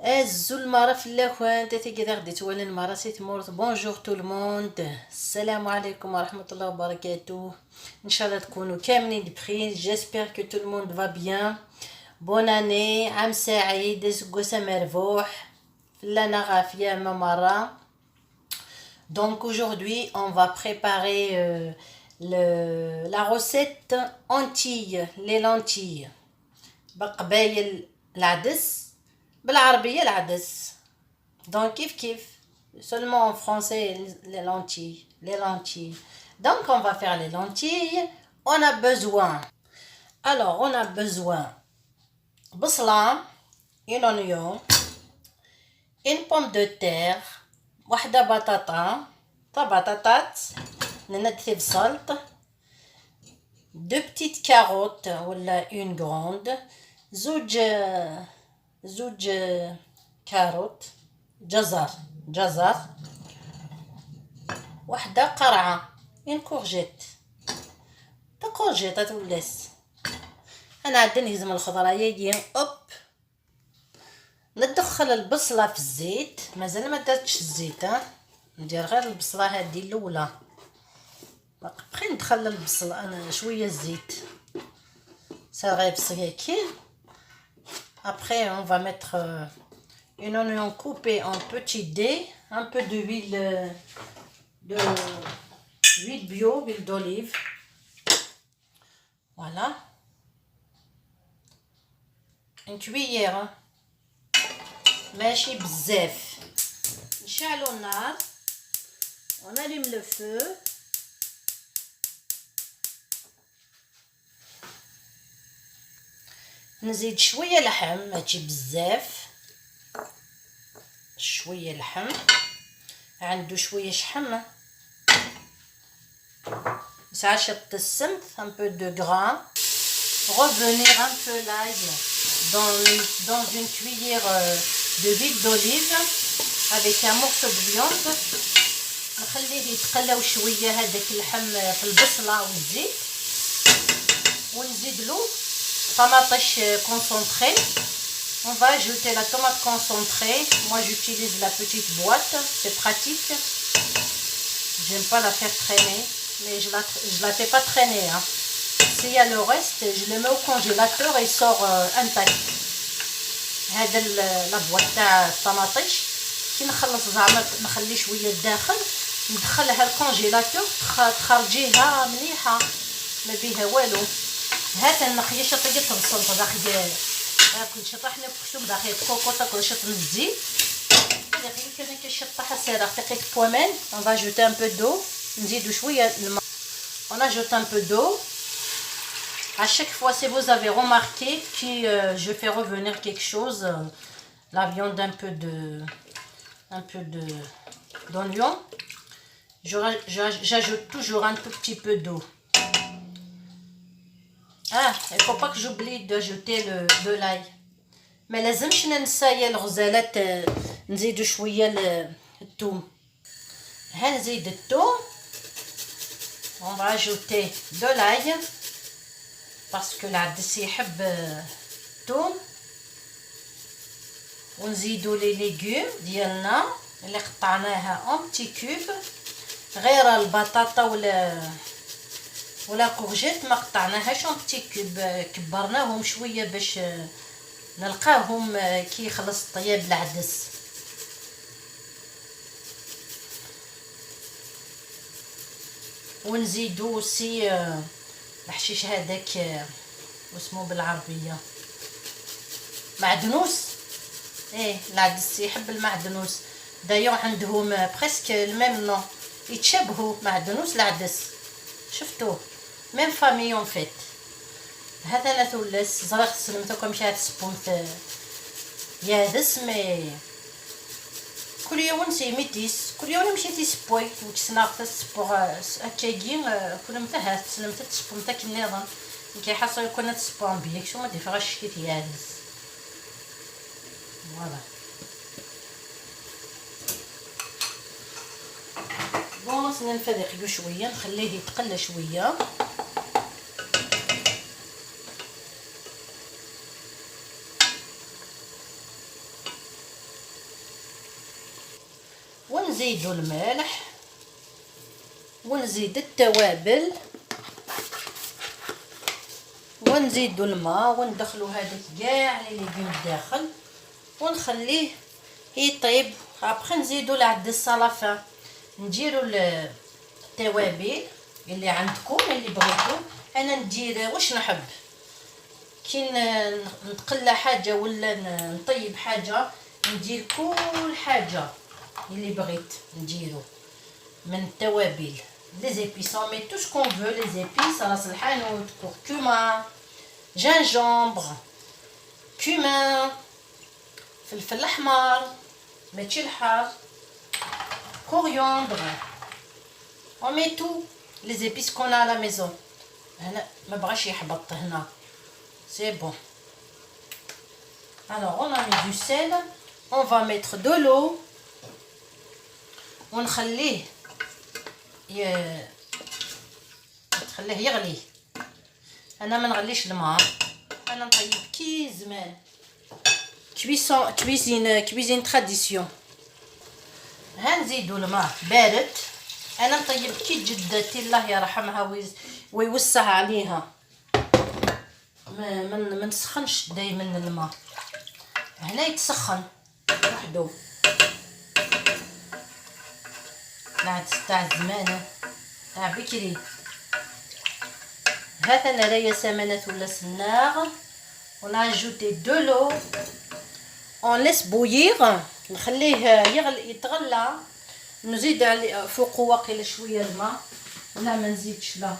الزول في الاخوان تاتي كذا غديت ولا المرة سيت مورت. بونجور تو الموند، السلام عليكم ورحمة الله وبركاته. ان شاء الله تكونوا كاملين بخير. جيسبر كو تو الموند فا بيان. بون اني، عام سعيد، سكوسه مربوح، فلانا غافيه ما مرة. Donc aujourd'hui on va préparer la recette antilles, les lentilles بقبايل العدس، بالعربية العدس. Donc كيف seulement en français les lentilles. Donc on va faire les lentilles. On a besoin, on a besoin بصلة، une oignon، une pomme de terre، واحدة بطاطا، بطاطات نندثي بسلط، deux petites carottes ولا une grande، زوج كاروت، جزر، واحدة قرعة، une courgette، تولس. انا عاد نهزم الخضره يجي اوب، ندخل البصله في الزيت، مازال ما درتش الزيت، ندير غير البصله هذه الاولى، بقى ندخل البصله انا شويه الزيت صغير بصغيكي. Après on va mettre une oignon coupée en petits dés, un peu d'huile bio, huile d'olive. Voilà. Une cuillère ماشي بزاف. نشعلو النار، on allume le feu. نزيد شويه لحم، ماشي بزاف، شويه لحم، عنده شويه شحم، ساشط السمت، un peu de gras. Revenir un peu l'ail dans une cuillère de huile d'olive avec un morceau de viande. نخليه يتقلاو شويه هذاك اللحم في البصله والزيت، ونزيد له طماطش concentré. On va ajouter la tomate concentrée. Moi j'utilise la petite boîte, c'est pratique. J'aime pas la faire traîner, mais je la fais pas traîner, hein. S'il y a le reste, je le mets au congélateur et il sort intact. هذا la boîte تاع الطماطيش كي نخلص زعما نخلي شويه الداخل، ندخلها الكونجيلاتور، تخرجيها مليحه ما بيها والو. هذا النقيه شطيه الصلصه داخل كل شطحنا بكتب داخل كوكوطه كل شط من الزيت داخل كذا كشطح سير دقيق بومين. on va ajouter un peu d'eau، نزيدو شويه الماء. on ajoute un peu d'eau. À chaque fois, si vous avez remarqué que je fais revenir quelque chose, la viande, un peu d'oignon, j'ajoute toujours un tout petit peu d'eau. Il ne faut pas que j'oublie d'ajouter de l'ail. Mais لازمش ننسى الغزالات نزيدو شويه الثوم. ها نزيد الثوم. On va ajouter de l'ail parce que العدس يحب الثوم. ونزيدو لي ليغوم ديالنا اللي قطعناها اون بتي كوب. غير البطاطا ولا كورجيت ما قطعناهاش اون بتي كوب، كبرناهم شويه باش نلقاهم كي يخلص طياب العدس. ونزيدو سي الحشيش هذاك واسمو بالعربيه معدنوس. العدس يحب المعدنوس. دايوغ عندهم بريسك الميم نو، يتشابهوا معدنوس العدس. شفتوه ميم فامي اون فيت. هذا لا ثلث زرق سلمتكم مشى تسبونت يادس مي كل يوم سي ميتيس، كل يوم مشيتي سبوي وتسناقت تسبوغ اكاكين كل متى تسلمت تسبونت كنيضا كي حصل كنا تسبون بيك شو ما ديفراش كيت يادس. فوالا بون ننفذق شويه، نخليه يتقلى شويه. ونزيدو الملح ونزيد التوابل ونزيدو الماء وندخلو هذاك كاع لي ليغوم الداخل ونخليه يطيب. ابخي نزيدو العدس لافان، نديرو التوابل اللي عندكم اللي بغيتو. انا ندير واش نحب كي نتقلى حاجه ولا نطيب حاجه، ندير كل حاجه اللي بغيت نديرو من التوابل. لي زيبيس مي تو سكون فو، لي زيبيس راس الحانوت، كركما، جانجومبر، كومان، فلفل احمر ماشي الحار، كوريوندر، on met tout les épices qu'on a à la maison. هنا ما بغاش يحبط هنا، c'est bon. Alors on a mis du sel, on va mettre de l'eau ونخليه يغلي. انا ما نغليش الماء، انا نطيب كي زمان كويزين تراديسيون. ها نزيدو الماء بارد. انا نطيب كي جدتي الله يرحمها ويوسع عليها، ما نسخنش دائما الماء. هنا يتسخن وحده تاع الزمانه تاع بكري. هذا انايا سمنات ولا سناغ. on a ajouté de l'eau, on laisse bouillir، نخليه يتغلى. نزيد عليه فوق واقيلا شويه الماء. لا ما نزيدش، لا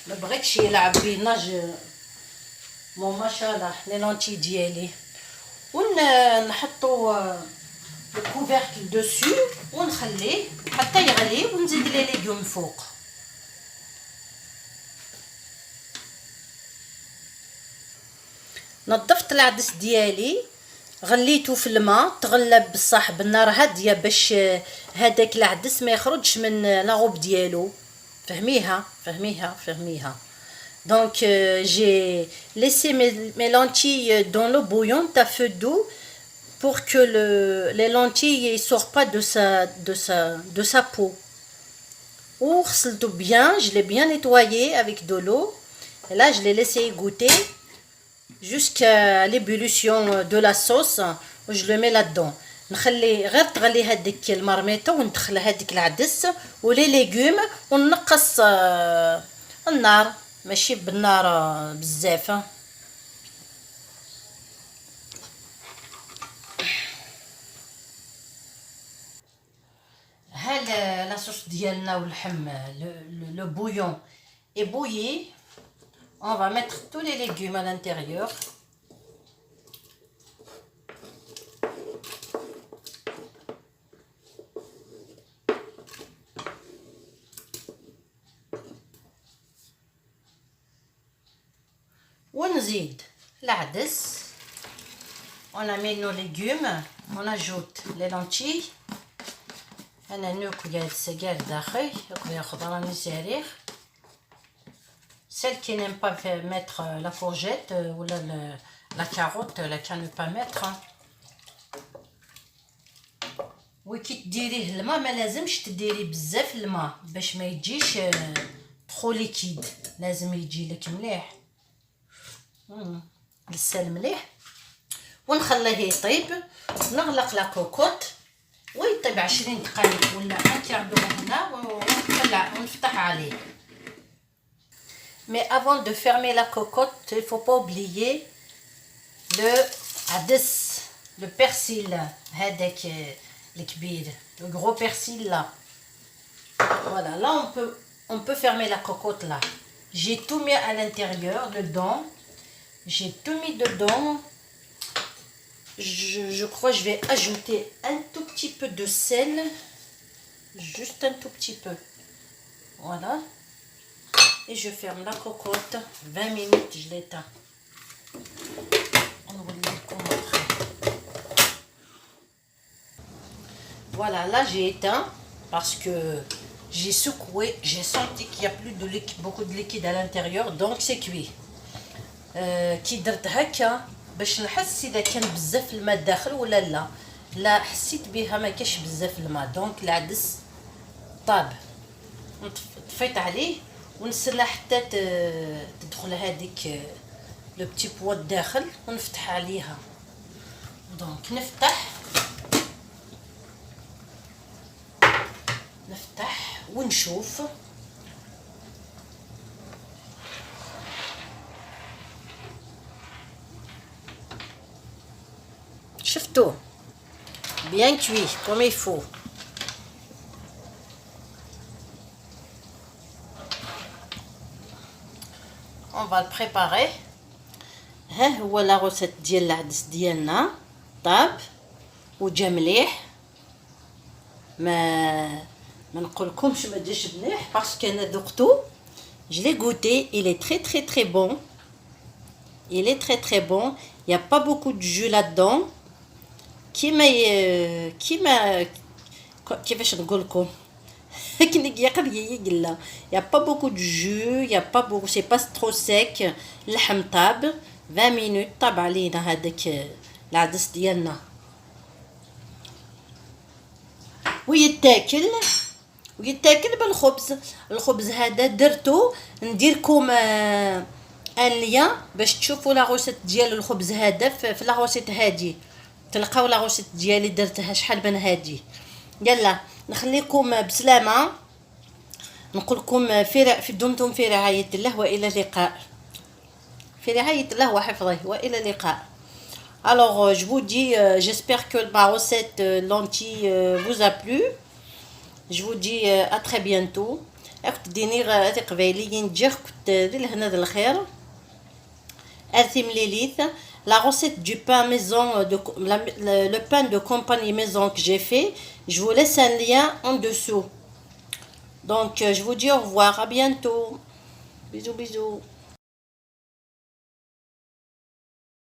ما بغيتش يلعب بينا ما شاء الله لي لونتي ديالي. ونحطو الكوفركل دوسو ونخليه حتى يغلي ونزيد لي ليغوم فوق. نظفت العدس ديالي، غليته في الماء، تغلى بصح بالنار هاديه باش هذاك العدس ما يخرجش من لاغوب ديالو. فهميها. Donc j'ai laissé mes lentilles dans l'eau bouillante à feu doux pour que les lentilles ne sortent pas de sa peau. Bien, je l'ai bien nettoyé avec de l'eau. Et là, je l'ai laissé égoutter jusqu'à l'ébullition de la sauce. Je le mets là-dedans. نخلي غير تغلي هذيك المرميطه وندخل هذيك العدس ولي ليغوم ونقص النار، ماشي بالنار بزاف. ها لاصوص ديالنا واللحم لو بويون اي بويي. on va mettre tous les légumes à l'intérieur. ونزيد العدس. on a mis nos légumes, on ajoute les lentilles. انا ناكل هاد السكر داخل ياكل خضره راني ساريخ. celle qui n'aime pas mettre la courgette ou la carotte, la qu'à ne pas mettre. وكي تديريه الماء ما لازمش تديري بزاف الماء باش ما يجيش ترو ليكيد، لازم يجي لك مليح لسه المليح. ونخليه يطيب. نغلق لا كوكوت ويطيب 20 دقائق ولا ان كير دو هنا ونفتح عليه. Mais avant de fermer la cocotte, il faut pas oublier le hadis, le persil, هذاك الكبير, le gros persil là. Voilà, là on peut fermer la cocotte là. J'ai tout mis à l'intérieur dedans. J'ai tout mis dedans. Je crois que je vais ajouter un tout petit peu de sel, juste un tout petit peu. Voilà. Et je ferme la cocotte. 20 minutes, je l'éteins. Voilà, là j'ai éteint parce que j'ai secoué, j'ai senti qu'il y a plus de liquide, beaucoup de liquide à l'intérieur, donc c'est cuit. كي درت هكا باش نحس اذا كان بزاف الماء داخل ولا لا. لا حسيت بها ما كاش بزاف الماء، دونك العدس طاب. طفيت عليه ونستنى حتى تدخل هذيك لو بتي بوا الداخل ونفتح عليها. دونك نفتح ونشوف. شفتوه bien cuit comme il faut. On va le préparer. ها هو لا غوسيت ديال العدس ديالنا طاب وجا مليح. ما نقولكمش ما جاش مليح باسكو انا ذقتو. Je l'ai goûté, il est très très très bon. Il est très très bon. Il n'y a pas beaucoup de jus là-dedans. كيفاش نقول لكم il y a pas beaucoup de jus, il y a pas beaucoup, c'est pas trop sec. اللحم طاب 20 minutes طاب علينا هذاك العدس ديالنا ويتاكل بالخبز. الخبز هذا درتو نديركم ان ليان باش تشوفوا لا غوسيت ديال الخبز هذا في لا غوسيت هادي. تلقاو لا غوسيت ديالي درتها شحال من هادي. يلا نخليكم بسلامه. نقول لكم في دمتم في رعايه الله والى اللقاء. في رعايه الله وحفظه والى اللقاء. Alors je vous dis j'espère que ma recette lentilles vous a plu. Je vous dis à très bientôt. كنت ديني غادي قبيلي نجي كنت دير لهنا الخير. ارثي مليليث la recette du pain maison le pain de compagnie maison que j'ai fait. Je vous laisse un lien en dessous. Donc je vous dis au revoir, à bientôt. Bisous bisous.